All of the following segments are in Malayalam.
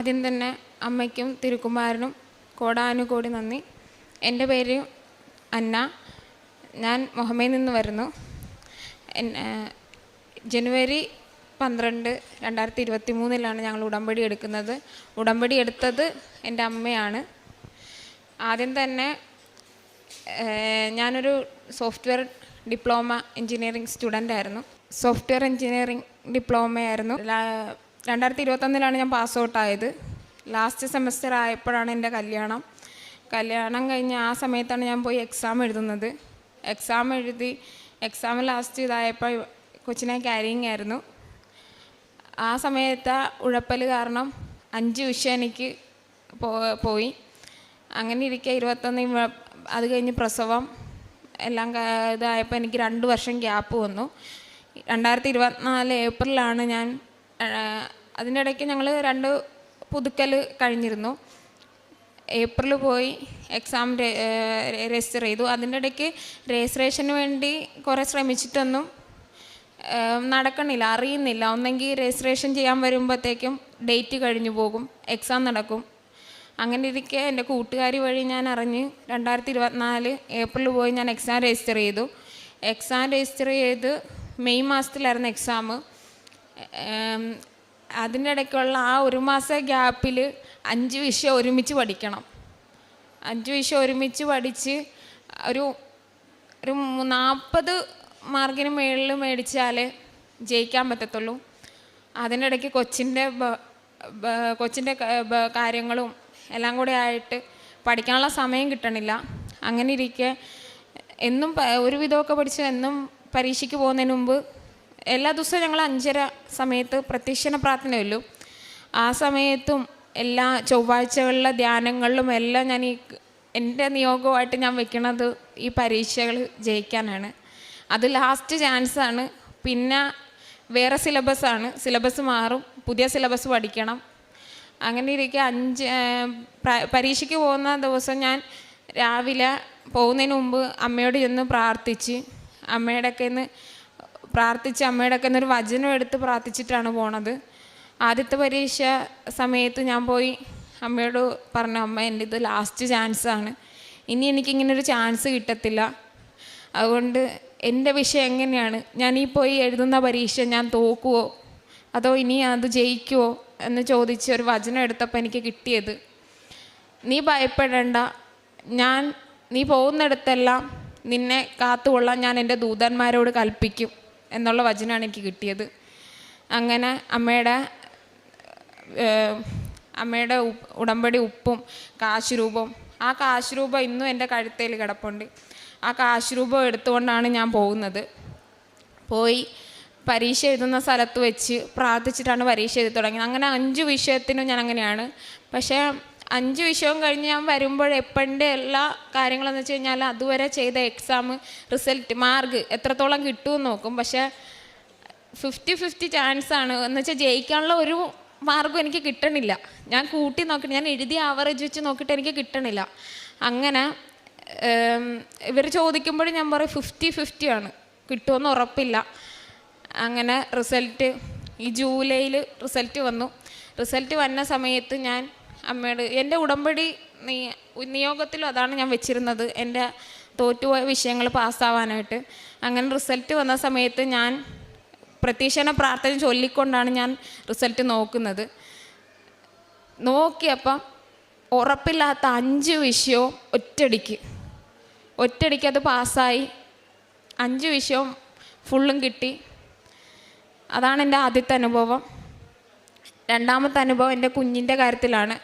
ആദ്യം തന്നെ അമ്മയ്ക്കും തിരുക്കുമാരനും കോടാനുകോടി നന്ദി. എൻ്റെ പേര് അന്ന. ഞാൻ മുഹമ്മയിൽ നിന്ന് വരുന്നു. ജനുവരി 12, 2023 ഞങ്ങൾ ഉടമ്പടി എടുക്കുന്നത്. ഉടമ്പടി എടുത്തത് എൻ്റെ അമ്മയാണ്. ആദ്യം തന്നെ ഞാനൊരു സോഫ്റ്റ്വെയർ ഡിപ്ലോമ എൻജിനീയറിംഗ് സ്റ്റുഡൻ്റ് ആയിരുന്നു. സോഫ്റ്റ്വെയർ എൻജിനീയറിംഗ് ഡിപ്ലോമയായിരുന്നു. 2021 ഞാൻ പാസ് ഔട്ടായത്. ലാസ്റ്റ് സെമസ്റ്റർ ആയപ്പോഴാണ് എൻ്റെ കല്യാണം കഴിഞ്ഞ് ആ സമയത്താണ് ഞാൻ പോയി എക്സാം എഴുതുന്നത്. എക്സാം ലാസ്റ്റ് ഇതായപ്പോൾ കൊച്ചിനെ ക്യാരിങ് ആയിരുന്നു. ആ സമയത്ത് ഉഴപ്പൽ കാരണം 5 വിഷയം എനിക്ക് പോയി. അങ്ങനെ ഇരിക്കെ 21 അത് കഴിഞ്ഞ് പ്രസവം എല്ലാം ഇതായപ്പോൾ എനിക്ക് 2 വർഷം ഗ്യാപ്പ് വന്നു. 2024 ഏപ്രിലാണ് ഞാൻ അതിൻ്റെ ഇടയ്ക്ക് ഞങ്ങൾ 2 പുതുക്കൽ കഴിഞ്ഞിരുന്നു. ഏപ്രിൽ പോയി എക്സാം രജിസ്റ്റർ ചെയ്തു. അതിൻ്റെ ഇടയ്ക്ക് രജിസ്ട്രേഷന് വേണ്ടി കുറേ ശ്രമിച്ചിട്ടൊന്നും നടക്കണില്ല, അറിയുന്നില്ല. ഒന്നെങ്കിൽ രജിസ്ട്രേഷൻ ചെയ്യാൻ വരുമ്പോഴത്തേക്കും ഡേറ്റ് കഴിഞ്ഞു പോകും, എക്സാം നടക്കും. അങ്ങനെ ഇരിക്കെ എൻ്റെ കൂട്ടുകാരി വഴി ഞാൻ അറിഞ്ഞ് 2024 ഏപ്രിൽ പോയി ഞാൻ എക്സാം രജിസ്റ്റർ ചെയ്ത് മെയ് മാസത്തിലായിരുന്നു എക്സാം. അതിൻ്റെ ഇടയ്ക്കുള്ള ആ 1 മാസ ഗ്യാപ്പിൽ 5 വിഷയം ഒരുമിച്ച് പഠിക്കണം. 5 വിഷയം ഒരുമിച്ച് പഠിച്ച് ഒരു 40 മാർക്കിന് മുകളിൽ മേടിച്ചാൽ ജയിക്കാൻ പറ്റത്തുള്ളൂ. അതിൻ്റെ ഇടയ്ക്ക് കൊച്ചിൻ്റെ കാര്യങ്ങളും എല്ലാം കൂടെ ആയിട്ട് പഠിക്കാനുള്ള സമയം കിട്ടണില്ല. അങ്ങനെ ഇരിക്കെ എന്നും ഒരുവിധമൊക്കെ പഠിച്ച് എന്നും പരീക്ഷയ്ക്ക് പോകുന്നതിന് മുമ്പ് എല്ലാ ദിവസവും ഞങ്ങൾ 5:30 സമയത്ത് പ്രത്യക്ഷണ പ്രാർത്ഥനയല്ലോ. ആ സമയത്തും എല്ലാ ചൊവ്വാഴ്ചകളിലെ ധ്യാനങ്ങളിലും എല്ലാം ഞാൻ എൻ്റെ നിയോഗമായിട്ട് ഞാൻ വെക്കണത് ഈ പരീക്ഷകൾ ജയിക്കാനാണ്. അത് ലാസ്റ്റ് ചാൻസാണ്. പിന്നെ വേറെ സിലബസ് മാറും, പുതിയ സിലബസ് പഠിക്കണം. അങ്ങനെ ഇരിക്കെ പരീക്ഷയ്ക്ക് പോകുന്ന ദിവസം ഞാൻ രാവിലെ പോകുന്നതിന് മുമ്പ് അമ്മയോട് ചെന്ന് പ്രാർത്ഥിച്ച് അമ്മയുടെ ഒരു വചനം എടുത്ത് പ്രാർത്ഥിച്ചിട്ടാണ് പോണത്. ആദ്യത്തെ പരീക്ഷ സമയത്ത് ഞാൻ പോയി അമ്മയോട് പറഞ്ഞു, അമ്മ എൻ്റെ ഇത് ലാസ്റ്റ് ചാൻസാണ്, ഇനി എനിക്കിങ്ങനൊരു ചാൻസ് കിട്ടത്തില്ല. അതുകൊണ്ട് എൻ്റെ വിഷയം എങ്ങനെയാണ്, ഞാൻ ഈ പോയി എഴുതുന്ന പരീക്ഷ ഞാൻ തോക്കുമോ അതോ ഇനി അത് ജയിക്കുമോ എന്ന് ചോദിച്ച് ഒരു വചനം എടുത്തപ്പോൾ എനിക്ക് കിട്ടിയത്, നീ ഭയപ്പെടേണ്ട, നീ പോകുന്നിടത്തെല്ലാം നിന്നെ കാത്തുകൊള്ളാൻ ഞാൻ എൻ്റെ ദൂതന്മാരോട് കൽപ്പിക്കും എന്നുള്ള വചനമാണ് എനിക്ക് കിട്ടിയത്. അങ്ങനെ അമ്മയുടെ ഉടമ്പടി ഉപ്പും കാശ് രൂപവും, ആ കാശ് രൂപം ഇന്നും എൻ്റെ കഴുത്തേൽ കിടപ്പുണ്ട്. ആ കാശ് രൂപം എടുത്തുകൊണ്ടാണ് ഞാൻ പോയി പരീക്ഷ എഴുതുന്ന സ്ഥലത്ത് വെച്ച് പ്രാർത്ഥിച്ചിട്ടാണ് പരീക്ഷ എഴുതി തുടങ്ങിയത്. അങ്ങനെ 5 വിഷയത്തിനും ഞാൻ അങ്ങനെയാണ്. പക്ഷേ 5 വിഷയവും കഴിഞ്ഞ് ഞാൻ വരുമ്പോൾ എപ്പോഴത്തെ എല്ലാ കാര്യങ്ങളെന്ന് വെച്ച് കഴിഞ്ഞാൽ അതുവരെ ചെയ്ത എക്സാം റിസൾട്ട് മാർക്ക് എത്രത്തോളം കിട്ടുമെന്ന് നോക്കും. പക്ഷേ 50-50 ചാൻസാണ്. എന്ന് വെച്ചാൽ ജയിക്കാനുള്ള ഒരു മാർക്കും എനിക്ക് കിട്ടണില്ല. ഞാൻ കൂട്ടി നോക്കിയിട്ട് ഞാൻ എഴുതിയ ആവറേജ് വെച്ച് നോക്കിയിട്ട് എനിക്ക് കിട്ടണില്ല. അങ്ങനെ ഇവർ ചോദിക്കുമ്പോഴും ഞാൻ പറയും 50-50 ആണ്, കിട്ടുമെന്ന് ഉറപ്പില്ല. അങ്ങനെ ഈ ജൂലൈയിൽ റിസൾട്ട് വന്നു. റിസൾട്ട് വന്ന സമയത്ത് ഞാൻ അമ്മയോട് എൻ്റെ ഉടമ്പടി നിയോഗത്തിലും അതാണ് ഞാൻ വെച്ചിരുന്നത്, എൻ്റെ തോറ്റുപോയ വിഷയങ്ങൾ പാസ്സാവാനായിട്ട്. അങ്ങനെ റിസൾട്ട് വന്ന സമയത്ത് ഞാൻ പ്രത്യക്ഷണ പ്രാർത്ഥന ചൊല്ലിക്കൊണ്ടാണ് ഞാൻ റിസൾട്ട് നോക്കിയപ്പം ഉറപ്പില്ലാത്ത 5 വിഷയവും ഒറ്റയടിക്ക് അത് പാസ്സായി. 5 വിഷയവും ഫുള്ളും കിട്ടി. അതാണ് എൻ്റെ ആദ്യത്തെ അനുഭവം. രണ്ടാമത്തെ അനുഭവം എൻ്റെ കുഞ്ഞിൻ്റെ കാര്യത്തിലാണ്.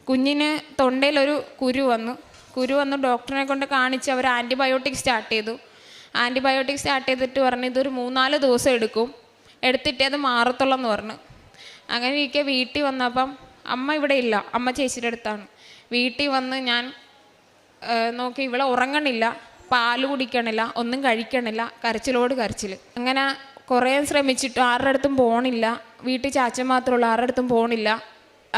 കുഞ്ഞിന് തൊണ്ടയിലൊരു കുരു വന്നു. ഡോക്ടറിനെ കൊണ്ട് കാണിച്ച് അവർ ആൻറ്റിബയോട്ടിക് സ്റ്റാർട്ട് ചെയ്തിട്ട് പറഞ്ഞു ഇതൊരു 3-4 ദിവസം എടുത്തിട്ടേ അത് മാറത്തുള്ളൂ എന്ന് പറഞ്ഞു. അങ്ങനെ ഇരിക്കെ വീട്ടിൽ വന്നപ്പം അമ്മ ഇവിടെ ഇല്ല, അമ്മ ചേച്ചിയുടെ അടുത്താണ്. വീട്ടിൽ വന്ന് ഞാൻ നോക്കി, ഇവളെ ഉറങ്ങണില്ല, പാല് കുടിക്കണില്ല, ഒന്നും കഴിക്കണില്ല, കരച്ചിൽ. അങ്ങനെ കുറേ ശ്രമിച്ചിട്ട് ആരുടെ അടുത്തും പോകണില്ല. വീട്ടിൽ ചാച്ചൻ മാത്രമുള്ള ആരുടെ അടുത്തും പോകണില്ല.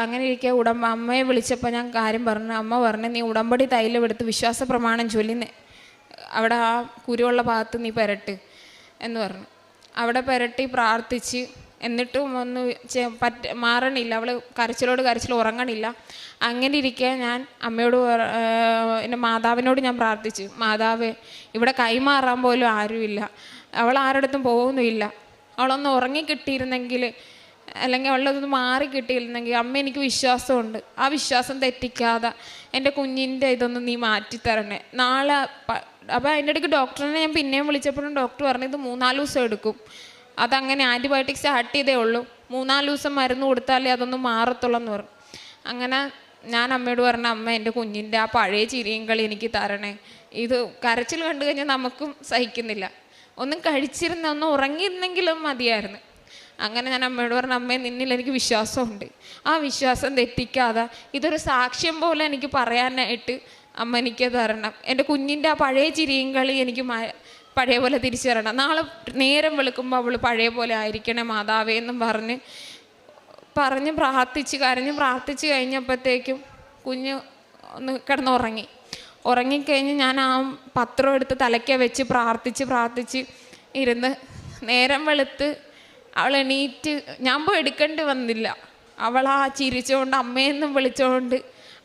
അങ്ങനെ ഇരിക്കെ അമ്മയെ വിളിച്ചപ്പോൾ ഞാൻ കാര്യം പറഞ്ഞു. അമ്മ പറഞ്ഞു, നീ ഉടമ്പടി തൈലം എടുത്ത് വിശ്വാസ പ്രമാണം ചൊല്ലി അവിടെ ആ കുരുവുള്ള ഭാഗത്ത് നീ പുരട്ട് എന്ന് പറഞ്ഞു. അവിടെ പുരട്ടി പ്രാർത്ഥിച്ച് എന്നിട്ടും ഒന്നും മാറണില്ല. അവൾ കരച്ചിൽ ഉറങ്ങണില്ല. അങ്ങനെ ഇരിക്കെ ഞാൻ അമ്മയോട് എൻ്റെ മാതാവിനോട് ഞാൻ പ്രാർത്ഥിച്ചു, മാതാവേ, ഇവിടെ കൈമാറാൻ പോലും ആരുമില്ല, അവൾ ആരുടെടുത്തും പോകുന്നുമില്ല, അവളൊന്ന് ഉറങ്ങിക്കിട്ടിയിരുന്നെങ്കിൽ, അല്ലെങ്കിൽ അവളൊന്ന് മാറി കിട്ടിയിരുന്നെങ്കിൽ അമ്മ, എനിക്ക് വിശ്വാസമുണ്ട്, ആ വിശ്വാസം തെറ്റിക്കാതെ എൻ്റെ കുഞ്ഞിൻ്റെ ഇതൊന്ന് നീ മാറ്റിത്തരണേ. നാളെ അപ്പോൾ അതിൻ്റെ ഇടയ്ക്ക് ഡോക്ടറിനെ ഞാൻ പിന്നെയും വിളിച്ചപ്പോഴും ഡോക്ടർ പറഞ്ഞു ഇത് 3-4 ദിവസം എടുക്കും, അതങ്ങനെ ആൻറ്റിബയോട്ടിക് സ്റ്റാർട്ട് ചെയ്തേ ഉള്ളൂ, 3-4 ദിവസം മരുന്ന് കൊടുത്താലേ അതൊന്നും മാറത്തുള്ളൂ എന്ന് പറഞ്ഞു. അങ്ങനെ ഞാൻ അമ്മയോട് പറഞ്ഞു, അമ്മ, എൻ്റെ കുഞ്ഞിൻ്റെ ആ പഴയ ചിരിയും കളി എനിക്ക് തരണേ, ഇത് കരച്ചിൽ കണ്ടു കഴിഞ്ഞാൽ നമുക്കും സഹിക്കുന്നില്ല, ഒന്നും കഴിച്ചിരുന്ന ഒന്ന് ഉറങ്ങിയിരുന്നെങ്കിലും മതിയായിരുന്നു. അങ്ങനെ ഞാൻ അമ്മയോട് പറഞ്ഞു, അമ്മേ, നിന്നിൽ എനിക്ക് വിശ്വാസമുണ്ട്, ആ വിശ്വാസം തെറ്റിക്കാതെ ഇതൊരു സാക്ഷ്യം പോലെ എനിക്ക് പറയാനായിട്ട് അമ്മ എനിക്ക് തരണം, എൻ്റെ കുഞ്ഞിൻ്റെ ആ പഴയ ചിരിയും കളി എനിക്ക് പഴയ പോലെ തിരിച്ചു തരണം, നാളെ നേരം വെളുക്കുമ്പോൾ അവൾ പഴയ പോലെ ആയിരിക്കണേ മാതാവേ എന്നും പറഞ്ഞ് പ്രാർത്ഥിച്ച് കഴിഞ്ഞപ്പോഴത്തേക്കും കുഞ്ഞ് ഒന്ന് കിടന്നുറങ്ങി. ഉറങ്ങിക്കഴിഞ്ഞ് ഞാൻ ആ പത്രം എടുത്ത് തലയ്ക്ക വെച്ച് പ്രാർത്ഥിച്ച് ഇരുന്ന് നേരം വെളുത്ത് അവൾ എണീറ്റ്, ഞാൻ പോയി എടുക്കേണ്ടി വന്നില്ല, അവൾ ആ ചിരിച്ചുകൊണ്ട് അമ്മയെന്നും വിളിച്ചുകൊണ്ട്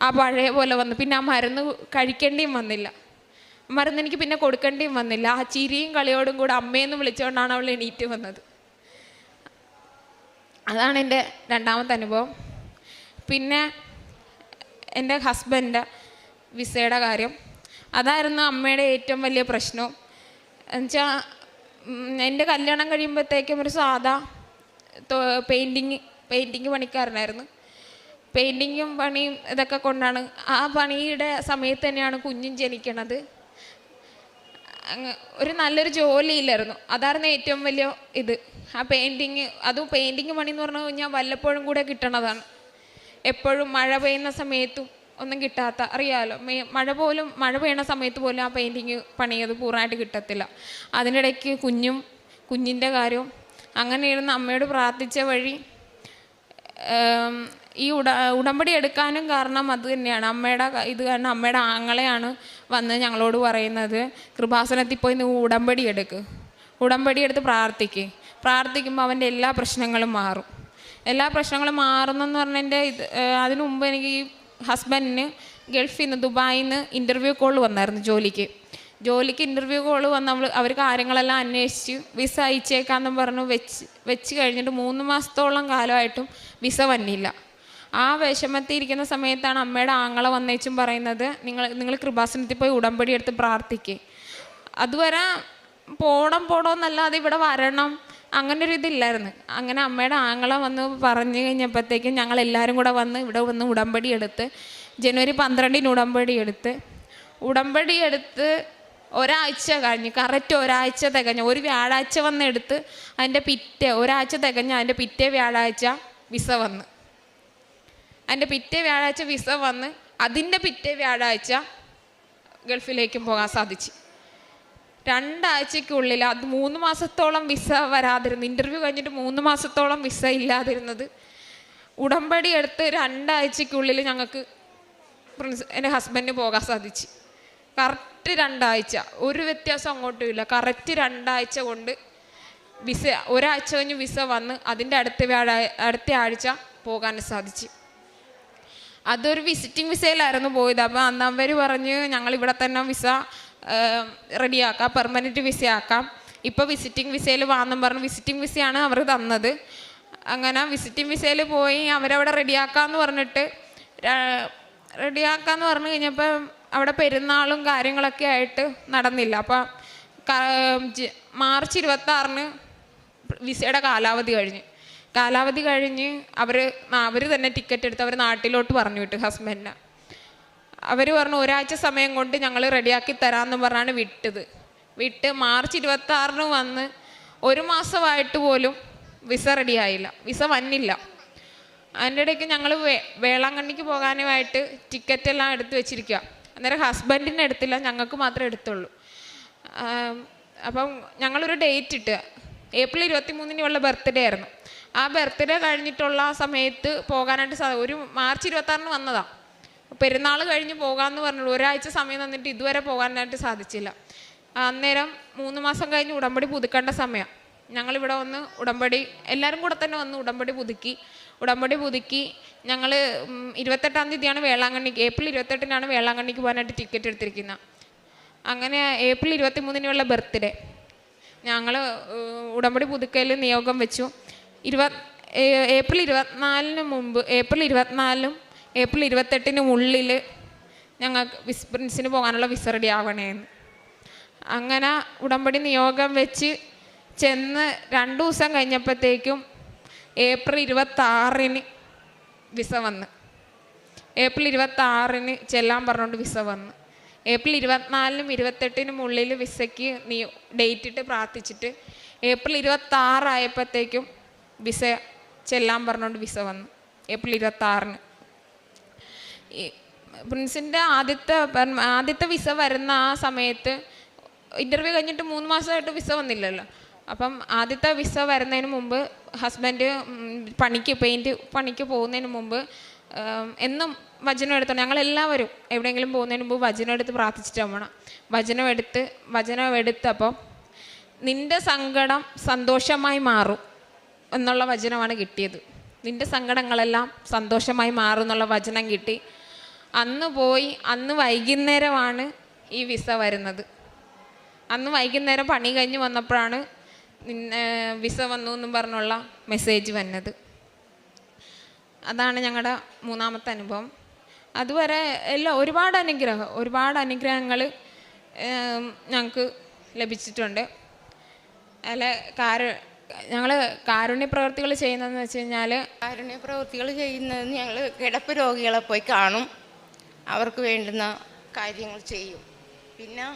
ആ പഴയ പോലെ വന്നു. പിന്നെ ആ മരുന്ന് കഴിക്കേണ്ടിയും വന്നില്ല, മരുന്ന് എനിക്ക് പിന്നെ കൊടുക്കേണ്ടിയും വന്നില്ല, ആ ചിരിയും കളിയോടും കൂടെ അമ്മയെന്ന് വിളിച്ചുകൊണ്ടാണ് അവൾ എണീറ്റ് വന്നത്. അതാണ് എൻ്റെ രണ്ടാമത്തെ അനുഭവം. പിന്നെ എൻ്റെ ഹസ്ബൻഡ് വിസയുടെ കാര്യം, അതായിരുന്നു അമ്മയുടെ ഏറ്റവും വലിയ പ്രശ്നവും. എന്നുവെച്ചാൽ എൻ്റെ കല്യാണം കഴിയുമ്പോഴത്തേക്കും ഒരു സാധാ പെയിൻറ്റിങ് പണിക്കാരനായിരുന്നു. പെയിൻറ്റിങ്ങും പണിയും ഇതൊക്കെ കൊണ്ടാണ്, ആ പണിയുടെ സമയത്ത് തന്നെയാണ് കുഞ്ഞും ജനിക്കണത്. ഒരു നല്ലൊരു ജോലിയില്ലായിരുന്നു, അതായിരുന്നു ഏറ്റവും വലിയ ഇത്. ആ പെയിൻറ്റിങ് പണി എന്ന് പറഞ്ഞു കഴിഞ്ഞാൽ വല്ലപ്പോഴും കൂടെ കിട്ടണതാണ്, എപ്പോഴും മഴ പെയ്യുന്ന സമയത്തും ഒന്നും കിട്ടാത്ത, അറിയാമല്ലോ, മഴ പെയ്യുന്ന സമയത്ത് പോലും ആ പെയിൻറ്റിങ് പണിയത് പൂർണ്ണമായിട്ട് കിട്ടത്തില്ല. അതിനിടയ്ക്ക് കുഞ്ഞിൻ്റെ കാര്യവും അങ്ങനെ ഇരുന്ന് അമ്മയോട് പ്രാർത്ഥിച്ച വഴി ഈ ഉടമ്പടി എടുക്കാനും കാരണം അത് തന്നെയാണ്. അമ്മയുടെ ഇത് കാരണം അമ്മയുടെ ആങ്ങളെയാണ് വന്ന് ഞങ്ങളോട് പറയുന്നത്, കൃപാസനത്തിൽ പോയി നീ ഉടമ്പടി എടുത്ത് പ്രാർത്ഥിക്കുമ്പോൾ അവൻ്റെ എല്ലാ പ്രശ്നങ്ങളും മാറും. എല്ലാ പ്രശ്നങ്ങളും മാറുന്നെന്ന് പറഞ്ഞതിൻ്റെ അതിനു മുമ്പ് എനിക്ക് ഈ ഹസ്ബൻഡിന് ഗൾഫിൽ നിന്ന്, ദുബായിൽ നിന്ന് ഇൻ്റർവ്യൂ കോൾ വന്നായിരുന്നു. ജോലിക്ക് ഇൻ്റർവ്യൂ കോൾ വന്ന് അവർ കാര്യങ്ങളെല്ലാം അന്വേഷിച്ച് വിസ അയച്ചേക്കാന്നും പറഞ്ഞു വെച്ച് കഴിഞ്ഞിട്ട് 3 മാസത്തോളം കാലമായിട്ടും വിസ വന്നില്ല. ആ വിഷമത്തിൽ ഇരിക്കുന്ന സമയത്താണ് അമ്മയുടെ ആങ്ങളെ വന്നേച്ചും പറയുന്നത്, നിങ്ങൾ കൃപാസനത്തിൽ പോയി ഉടമ്പടി എടുത്ത് പ്രാർത്ഥിക്കുക. അതുവരെ പോടോന്നല്ലാതെ ഇവിടെ വരണം അങ്ങനെ ഒരു ഇതില്ലായിരുന്നു. അങ്ങനെ അമ്മയുടെ ആങ്ങളെ വന്ന് പറഞ്ഞു കഴിഞ്ഞപ്പോഴത്തേക്കും ഞങ്ങളെല്ലാവരും കൂടെ ഇവിടെ വന്ന് ഉടമ്പടി എടുത്ത് ജനുവരി 12 ഉടമ്പടി എടുത്ത് ഒരാഴ്ച കഴിഞ്ഞ്, കറക്റ്റ് ഒരാഴ്ച തികഞ്ഞ്, ഒരു വ്യാഴാഴ്ച വന്ന് എടുത്ത് അതിൻ്റെ ഒരാഴ്ച തികഞ്ഞ് അതിൻ്റെ പിറ്റേ വ്യാഴാഴ്ച വിസ വന്ന്, അതിൻ്റെ പിറ്റേ വ്യാഴാഴ്ച ഗൾഫിലേക്കും പോകാൻ സാധിച്ചു. 2 ആഴ്ചയ്ക്കുള്ളിൽ, അത് 3 മാസത്തോളം വിസ വരാതിരുന്നു, ഇൻ്റർവ്യൂ കഴിഞ്ഞിട്ട് 3 മാസത്തോളം വിസ ഇല്ലാതിരുന്നത് ഉടമ്പടി എടുത്ത് 2 ആഴ്ചയ്ക്കുള്ളിൽ ഞങ്ങൾക്ക് എൻ്റെ ഹസ്ബൻഡിന് പോകാൻ സാധിച്ചു. കറക്റ്റ് 2 ആഴ്ച, ഒരു വ്യത്യാസം അങ്ങോട്ടും ഇല്ല. കറക്റ്റ് 2 ആഴ്ച കൊണ്ട് വിസ, ഒരാഴ്ച കഴിഞ്ഞ് വിസ വന്ന് അതിൻ്റെ അടുത്ത ആഴ്ച പോകാൻ സാധിച്ചു. അതൊരു വിസിറ്റിംഗ് വിസയിലായിരുന്നു പോയത്. അപ്പോൾ അന്ന് അവർ പറഞ്ഞ് ഞങ്ങളിവിടെ തന്നെ വിസ റെഡിയാക്കാം, പെർമനൻറ്റ് വിസ ആക്കാം, ഇപ്പോൾ വിസിറ്റിംഗ് വിസയിൽ വാന്നും പറഞ്ഞ് വിസിറ്റിംഗ് വിസയാണ് അവർ തന്നത്. അങ്ങനെ വിസിറ്റിംഗ് വിസയിൽ പോയി അവരവിടെ റെഡിയാക്കാമെന്ന് പറഞ്ഞു കഴിഞ്ഞപ്പോൾ അവിടെ പെരുന്നാളും കാര്യങ്ങളൊക്കെ ആയിട്ട് നടന്നില്ല. അപ്പം മാർച്ച് 26 വിസയുടെ കാലാവധി കഴിഞ്ഞ് അവർ തന്നെ ടിക്കറ്റ് എടുത്ത് അവർ നാട്ടിലോട്ട് പറഞ്ഞു വിട്ടു ഹസ്ബൻഡിനെ. അവർ പറഞ്ഞു ഒരാഴ്ച സമയം കൊണ്ട് ഞങ്ങൾ റെഡിയാക്കി തരാമെന്ന് പറഞ്ഞാണ് വിട്ട് മാർച്ച് 26 വന്ന് 1 മാസമായിട്ട് പോലും വിസ റെഡിയായില്ല, വിസ വന്നില്ല. അതിൻ്റെ ഇടയ്ക്ക് ഞങ്ങൾ വേളാങ്കണ്ണിക്ക് പോകാനുമായിട്ട് ടിക്കറ്റെല്ലാം എടുത്ത് വെച്ചിരിക്കുക. അന്നേരം ഹസ്ബൻഡിന് എടുത്തില്ല, ഞങ്ങൾക്ക് മാത്രമേ എടുത്തുള്ളൂ. അപ്പം ഞങ്ങളൊരു ഡേറ്റ് ഇട്ട്, ഏപ്രിൽ 23 ഉള്ള ബർത്ത്ഡേ ആയിരുന്നു. ആ ബർത്ത്ഡേ കഴിഞ്ഞിട്ടുള്ള സമയത്ത് പോകാനായിട്ട് ഒരു മാർച്ച് 26 വന്നതാണ്. പെരുന്നാൾ കഴിഞ്ഞ് പോകാമെന്ന് പറഞ്ഞുള്ളൂ. ഒരാഴ്ച സമയം തന്നിട്ട് ഇതുവരെ പോകാനായിട്ട് സാധിച്ചില്ല. അന്നേരം 3 മാസം കഴിഞ്ഞ് ഉടമ്പടി പുതുക്കേണ്ട സമയം. ഞങ്ങളിവിടെ വന്ന് ഉടമ്പടി എല്ലാവരും കൂടെ തന്നെ വന്ന് ഉടമ്പടി പുതുക്കി ഞങ്ങൾ 28-ാം തീയതിയാണ് വേളാങ്കണ്ണിക്ക്, ഏപ്രിൽ 28-നാണ് വേളാങ്കണ്ണിക്ക് പോകാനായിട്ട് ടിക്കറ്റ് എടുത്തിരിക്കുന്നത്. അങ്ങനെ ഏപ്രിൽ 23-നുള്ള ബർത്ത്ഡേ ഞങ്ങൾ ഉടമ്പടി പുതുക്കൽ നിയോഗം വെച്ചു. ഏപ്രിൽ 24-നും ഏപ്രിൽ 28-നും ഉള്ളിൽ ഞങ്ങൾക്ക് പ്രിൻസിന് പോകാനുള്ള വിസ റെഡി ആവണേന്ന്. അങ്ങനെ ഉടമ്പടി നിയോഗം വെച്ച് ചെന്ന് 2 ദിവസം കഴിഞ്ഞപ്പോഴത്തേക്കും ഏപ്രിൽ 26-ന് വിസ വന്ന്. ഏപ്രിൽ 26-ന് ചെല്ലാൻ പറഞ്ഞുകൊണ്ട് വിസ വന്ന്. ഏപ്രിൽ 24-നും 28-നും ഉള്ളിൽ വിസയ്ക്ക് ഡേറ്റ് ഇട്ട് പ്രാർത്ഥിച്ചിട്ട് ഏപ്രിൽ 26 ആയപ്പോഴത്തേക്കും വിസ ചെല്ലാൻ പറഞ്ഞുകൊണ്ട് വിസ വന്നു. ഏപ്രിൽ 26-ന് ഈ പ്രിൻസിൻ്റെ ആദ്യത്തെ വിസ വരുന്ന ആ സമയത്ത് ഇൻ്റർവ്യൂ കഴിഞ്ഞിട്ട് 3 മാസമായിട്ട് വിസ വന്നില്ലല്ലോ. അപ്പം ആദ്യത്തെ വിസ വരുന്നതിന് മുമ്പ് ഹസ്ബൻഡ് പെയിൻറ്റ് പണിക്ക് പോകുന്നതിന് മുമ്പ് എന്നും വചനം എടുത്തോണ്ട് ഞങ്ങളെല്ലാവരും എവിടെയെങ്കിലും പോകുന്നതിന് മുമ്പ് വചനം എടുത്ത് പ്രാർത്ഥിച്ചിട്ട് പോകണം. വചനം എടുത്തപ്പോൾ നിൻ്റെ സങ്കടം സന്തോഷമായി മാറും എന്നുള്ള വചനമാണ് കിട്ടിയത്. നിൻ്റെ സങ്കടങ്ങളെല്ലാം സന്തോഷമായി മാറും എന്നുള്ള വചനം കിട്ടി. അന്ന് വൈകുന്നേരമാണ് ഈ വിസ വരുന്നത്. അന്ന് വൈകുന്നേരം പണി കഴിഞ്ഞ് വന്നപ്പോഴാണ് വിസ വന്നു എന്നും പറഞ്ഞുള്ള മെസ്സേജ് വന്നത്. അതാണ് ഞങ്ങളുടെ 3ാമത്തെ അനുഭവം. അതുവരെ ഒരുപാട് അനുഗ്രഹങ്ങൾ ഞങ്ങൾക്ക് ലഭിച്ചിട്ടുണ്ട്. ഞങ്ങൾ കാരുണ്യ പ്രവൃത്തികൾ ചെയ്യുന്നതെന്ന് വെച്ച് കഴിഞ്ഞാൽ ഞങ്ങൾ കിടപ്പ് രോഗികളെ പോയി കാണും, അവർക്ക് വേണ്ടുന്ന കാര്യങ്ങൾ ചെയ്യും. പിന്നെ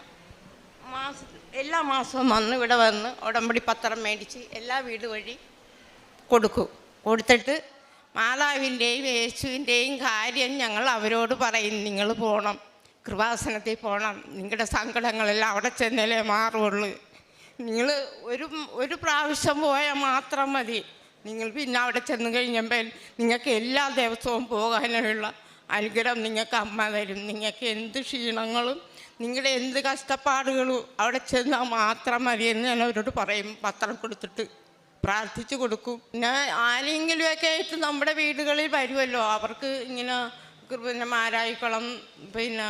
എല്ലാ മാസവും ഇവിടെ വന്ന് ഉടമ്പടി പത്രം മേടിച്ച് എല്ലാ വീട് വഴി കൊടുത്തിട്ട് മാതാവിൻ്റെയും യേശുവിൻ്റെയും കാര്യം ഞങ്ങൾ അവരോട് പറയും. നിങ്ങൾ പോകണം, കൃപാസനത്തിൽ പോകണം, നിങ്ങളുടെ സങ്കടങ്ങളെല്ലാം അവിടെ ചെന്നാലേ മാറുള്ളൂ. നിങ്ങൾ ഒരു പ്രാവശ്യം പോയാൽ മാത്രം മതി. നിങ്ങൾ പിന്നെ അവിടെ ചെന്ന് കഴിഞ്ഞപ്പോൾ നിങ്ങൾക്ക് എല്ലാ ദിവസവും പോകാനുള്ള അനുഗ്രഹം നിങ്ങൾക്ക് അമ്മ തരും. നിങ്ങൾക്ക് എന്ത് ക്ഷീണങ്ങളും നിങ്ങളുടെ എന്ത് കഷ്ടപ്പാടുകളും അവിടെ ചെന്നാൽ മാത്രം മതിയെന്ന് ഞാൻ അവരോട് പറയും. പത്രം കൊടുത്തിട്ട് പ്രാർത്ഥിച്ചു കൊടുക്കും. പിന്നെ ആരെങ്കിലുമൊക്കെ ആയിട്ട് നമ്മുടെ വീടുകളിൽ വരുമല്ലോ, അവർക്ക് ഇങ്ങനെ പിന്നെ മാരായിക്കുളം പിന്നെ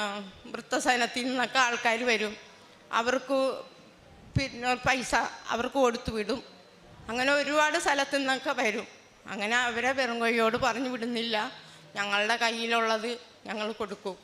വൃദ്ധസദനത്തിൽ നിന്നൊക്കെ ആൾക്കാർ വരും. അവർക്ക് പിന്നെ പൈസ അവർക്ക് കൊടുത്തു വിടും. അങ്ങനെ ഒരുപാട് സ്ഥലത്തു നിന്നൊക്കെ വരും. അങ്ങനെ അവരെ വെറും കൈയോട് പറഞ്ഞു വിടുന്നില്ല, ഞങ്ങളുടെ കയ്യിലുള്ളത് ഞങ്ങൾ കൊടുക്കും.